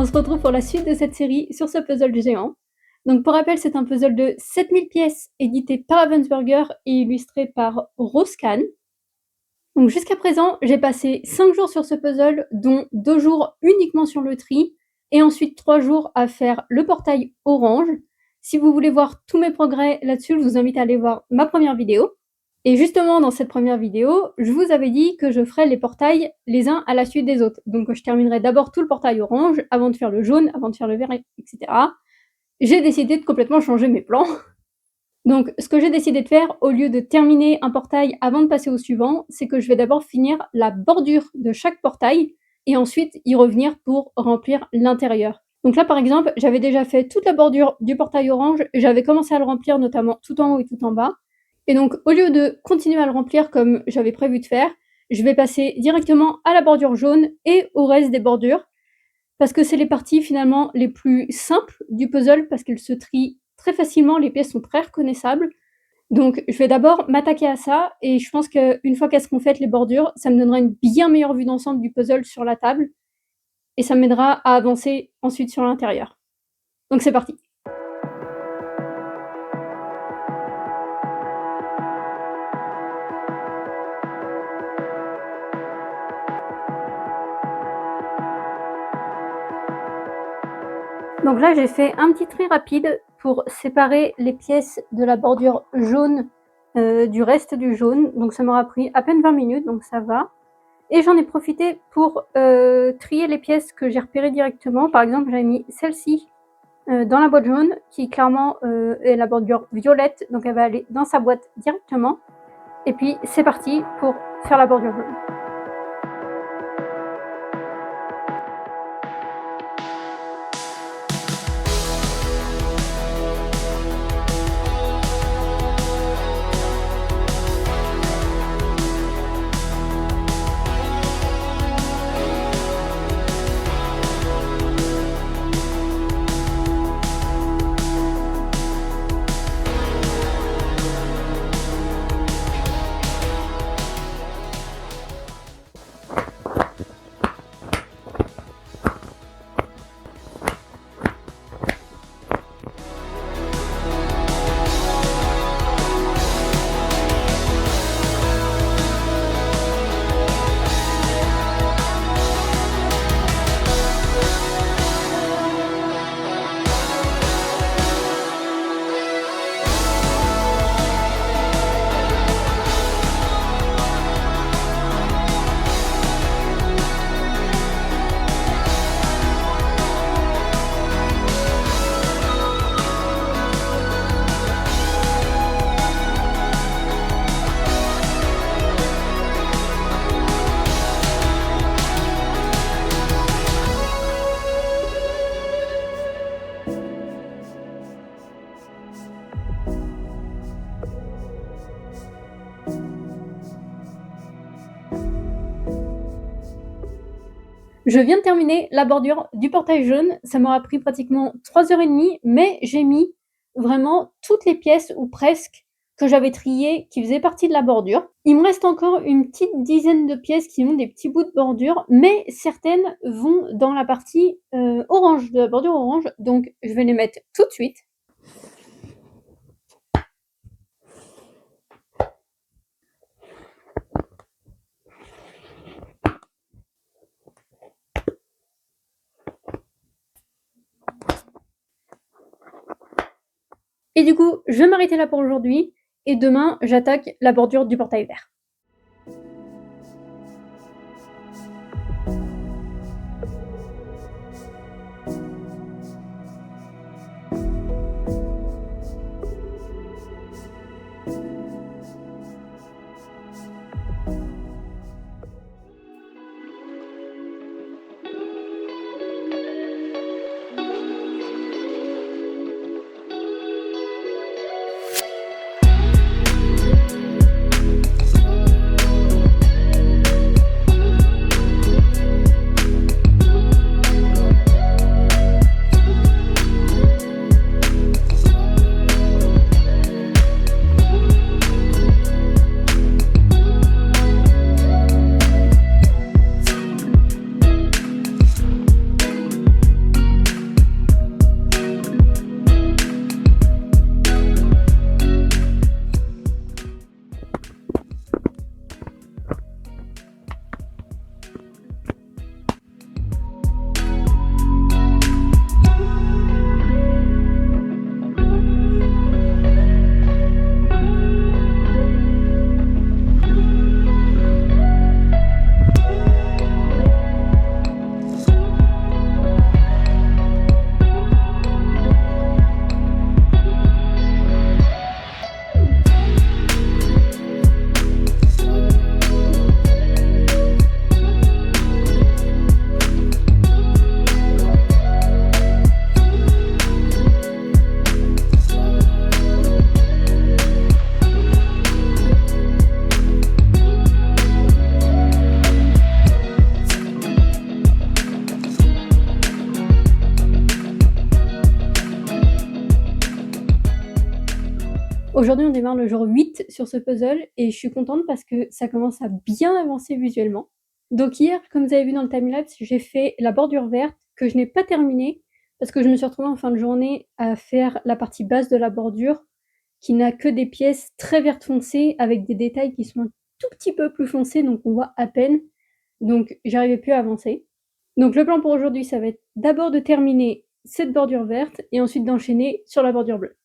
on se retrouve pour la suite de cette série sur ce puzzle géant. Donc pour rappel, c'est un puzzle de 7000 pièces édité par Ravensburger et illustré par Rose Kahn. Donc jusqu'à présent, j'ai passé 5 jours sur ce puzzle, dont 2 jours uniquement sur le tri, et ensuite 3 jours à faire le portail orange. Si vous voulez voir tous mes progrès là-dessus, je vous invite à aller voir ma première vidéo. Et justement, dans cette première vidéo, je vous avais dit que je ferais les portails les uns à la suite des autres. Donc je terminerai d'abord tout le portail orange, avant de faire le jaune, avant de faire le vert, etc. J'ai décidé de complètement changer mes plans. Donc ce que j'ai décidé de faire, au lieu de terminer un portail avant de passer au suivant, c'est que je vais d'abord finir la bordure de chaque portail, et ensuite y revenir pour remplir l'intérieur. Donc là par exemple, j'avais déjà fait toute la bordure du portail orange, j'avais commencé à le remplir notamment tout en haut et tout en bas. Et donc, au lieu de continuer à le remplir comme j'avais prévu de faire, je vais passer directement à la bordure jaune et au reste des bordures, parce que c'est les parties finalement les plus simples du puzzle, parce qu'elles se trient très facilement, les pièces sont très reconnaissables. Donc je vais d'abord m'attaquer à ça, et je pense qu'une fois qu'elles seront faites les bordures, ça me donnera une bien meilleure vue d'ensemble du puzzle sur la table, et ça m'aidera à avancer ensuite sur l'intérieur. Donc c'est parti. Donc là, j'ai fait un petit tri rapide pour séparer les pièces de la bordure jaune du reste du jaune. Donc ça m'aura pris à peine 20 minutes, donc ça va. Et j'en ai profité pour trier les pièces que j'ai repérées directement. Par exemple, j'avais mis celle-ci dans la boîte jaune, qui clairement est la bordure violette, donc elle va aller dans sa boîte directement. Et puis c'est parti pour faire la bordure jaune. Je viens de terminer la bordure du portail jaune, ça m'aura pris pratiquement 3h30, mais j'ai mis vraiment toutes les pièces, ou presque, que j'avais triées, qui faisaient partie de la bordure. Il me reste encore une petite dizaine de pièces qui ont des petits bouts de bordure, mais certaines vont dans la partie orange, de la bordure orange, donc je vais les mettre tout de suite. Et du coup, je vais m'arrêter là pour aujourd'hui, et demain, j'attaque la bordure du portail vert. Aujourd'hui, on démarre le jour 8 sur ce puzzle et je suis contente parce que ça commence à bien avancer visuellement. Donc hier, comme vous avez vu dans le timelapse, j'ai fait la bordure verte que je n'ai pas terminée parce que je me suis retrouvée en fin de journée à faire la partie basse de la bordure qui n'a que des pièces très vert foncé avec des détails qui sont un tout petit peu plus foncés, donc on voit à peine. Donc j'arrivais plus à avancer. Donc le plan pour aujourd'hui, ça va être d'abord de terminer cette bordure verte et ensuite d'enchaîner sur la bordure bleue.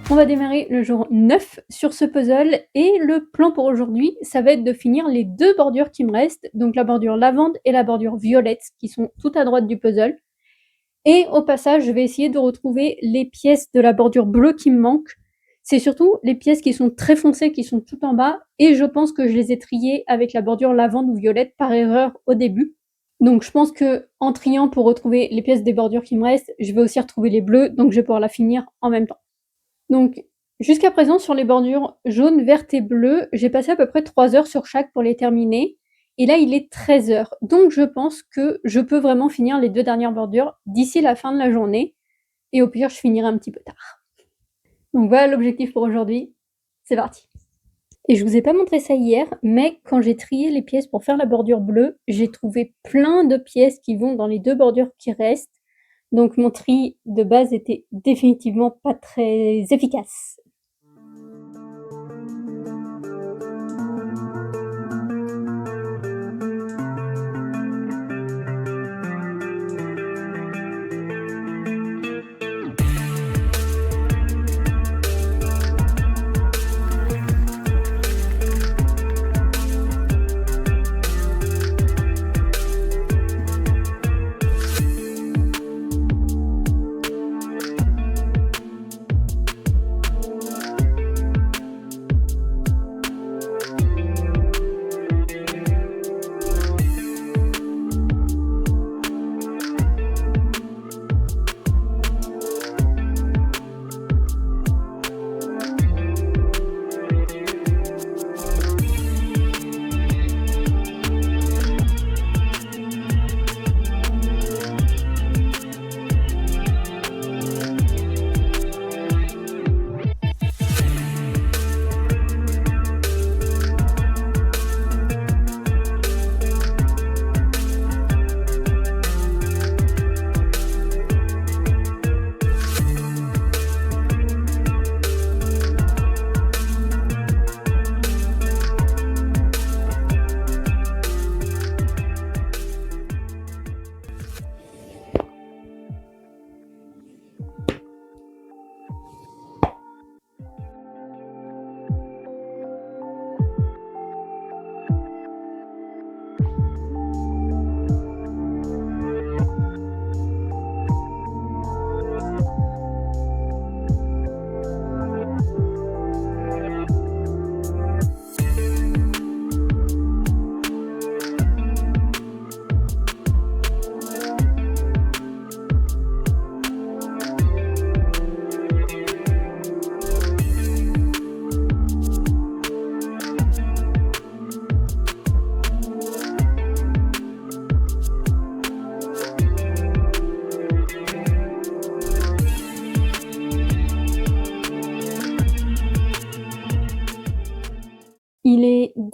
On va démarrer le jour 9 sur ce puzzle et le plan pour aujourd'hui, ça va être de finir les 2 bordures qui me restent, donc la bordure lavande et la bordure violette qui sont tout à droite du puzzle. Et au passage, je vais essayer de retrouver les pièces de la bordure bleue qui me manquent. C'est surtout les pièces qui sont très foncées, qui sont tout en bas, et je pense que je les ai triées avec la bordure lavande ou violette par erreur au début. Donc je pense qu'en triant pour retrouver les pièces des bordures qui me restent, je vais aussi retrouver les bleus, donc je vais pouvoir la finir en même temps. Donc jusqu'à présent sur les bordures jaunes, vertes et bleues, j'ai passé à peu près 3 heures sur chaque pour les terminer. Et là, il est 13 h. Donc je pense que je peux vraiment finir les 2 dernières bordures d'ici la fin de la journée. Et au pire, je finirai un petit peu tard. Donc voilà l'objectif pour aujourd'hui. C'est parti. Et je vous ai pas montré ça hier, mais quand j'ai trié les pièces pour faire la bordure bleue, j'ai trouvé plein de pièces qui vont dans les 2 bordures qui restent. Donc mon tri de base était définitivement pas très efficace.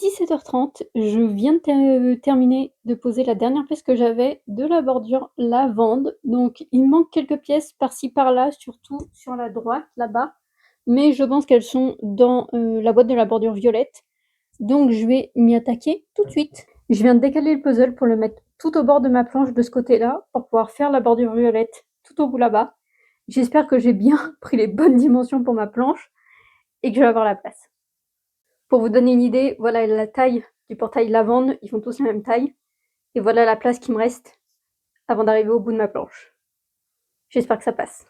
17h30, je viens de terminer de poser la dernière pièce que j'avais de la bordure lavande. Donc il me manque quelques pièces par-ci par-là, surtout sur la droite, là-bas. Mais je pense qu'elles sont dans la boîte de la bordure violette. Donc je vais m'y attaquer tout de suite. Je viens de décaler le puzzle pour le mettre tout au bord de ma planche de ce côté-là, pour pouvoir faire la bordure violette tout au bout là-bas. J'espère que j'ai bien pris les bonnes dimensions pour ma planche et que je vais avoir la place. Pour vous donner une idée, voilà la taille du portail lavande, ils font tous la même taille. Et voilà la place qui me reste avant d'arriver au bout de ma planche. J'espère que ça passe.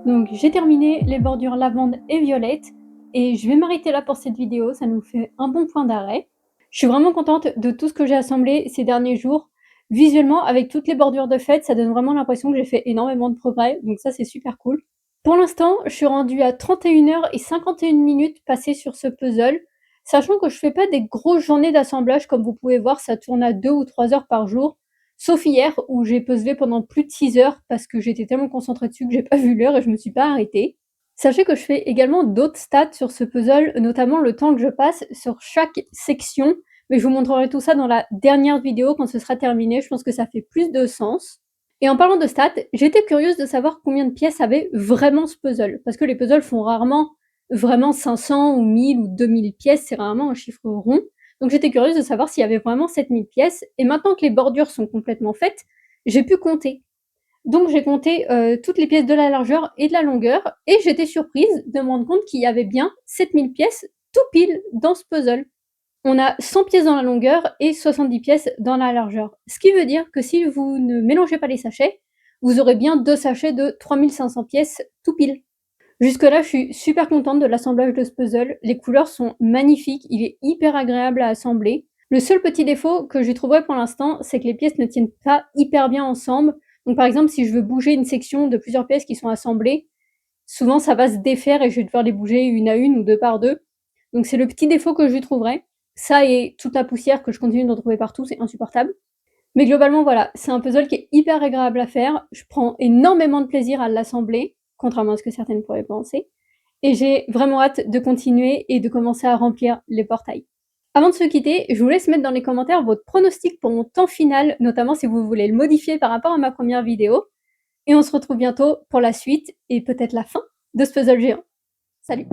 Donc j'ai terminé les bordures lavande et violette et je vais m'arrêter là pour cette vidéo, ça nous fait un bon point d'arrêt. Je suis vraiment contente de tout ce que j'ai assemblé ces derniers jours. Visuellement, avec toutes les bordures de fête, ça donne vraiment l'impression que j'ai fait énormément de progrès, donc ça c'est super cool. Pour l'instant, je suis rendue à 31h51 passées sur ce puzzle, sachant que je fais pas des grosses journées d'assemblage comme vous pouvez voir, ça tourne à 2 ou 3 heures par jour. Sauf hier où j'ai puzzlé pendant plus de 6 heures parce que j'étais tellement concentrée dessus que j'ai pas vu l'heure et je me suis pas arrêtée. Sachez que je fais également d'autres stats sur ce puzzle, notamment le temps que je passe sur chaque section, mais je vous montrerai tout ça dans la dernière vidéo quand ce sera terminé, je pense que ça fait plus de sens. Et en parlant de stats, j'étais curieuse de savoir combien de pièces avait vraiment ce puzzle, parce que les puzzles font rarement vraiment 500 ou 1000 ou 2000 pièces, c'est rarement un chiffre rond. Donc j'étais curieuse de savoir s'il y avait vraiment 7000 pièces, et maintenant que les bordures sont complètement faites, j'ai pu compter. Donc j'ai compté toutes les pièces de la largeur et de la longueur, et j'étais surprise de me rendre compte qu'il y avait bien 7000 pièces tout pile dans ce puzzle. On a 100 pièces dans la longueur et 70 pièces dans la largeur. Ce qui veut dire que si vous ne mélangez pas les sachets, vous aurez bien 2 sachets de 3500 pièces tout pile. Jusque là, je suis super contente de l'assemblage de ce puzzle. Les couleurs sont magnifiques, il est hyper agréable à assembler. Le seul petit défaut que je trouverais pour l'instant, c'est que les pièces ne tiennent pas hyper bien ensemble. Donc par exemple, si je veux bouger une section de plusieurs pièces qui sont assemblées, souvent ça va se défaire et je vais devoir les bouger une à une ou deux par deux. Donc c'est le petit défaut que je lui trouverais. Ça et toute la poussière que je continue de retrouver partout, c'est insupportable. Mais globalement, voilà, c'est un puzzle qui est hyper agréable à faire. Je prends énormément de plaisir à l'assembler, contrairement à ce que certaines pourraient penser. Et j'ai vraiment hâte de continuer et de commencer à remplir les portails. Avant de se quitter, je vous laisse mettre dans les commentaires votre pronostic pour mon temps final, notamment si vous voulez le modifier par rapport à ma première vidéo. Et on se retrouve bientôt pour la suite et peut-être la fin de ce puzzle géant. Salut!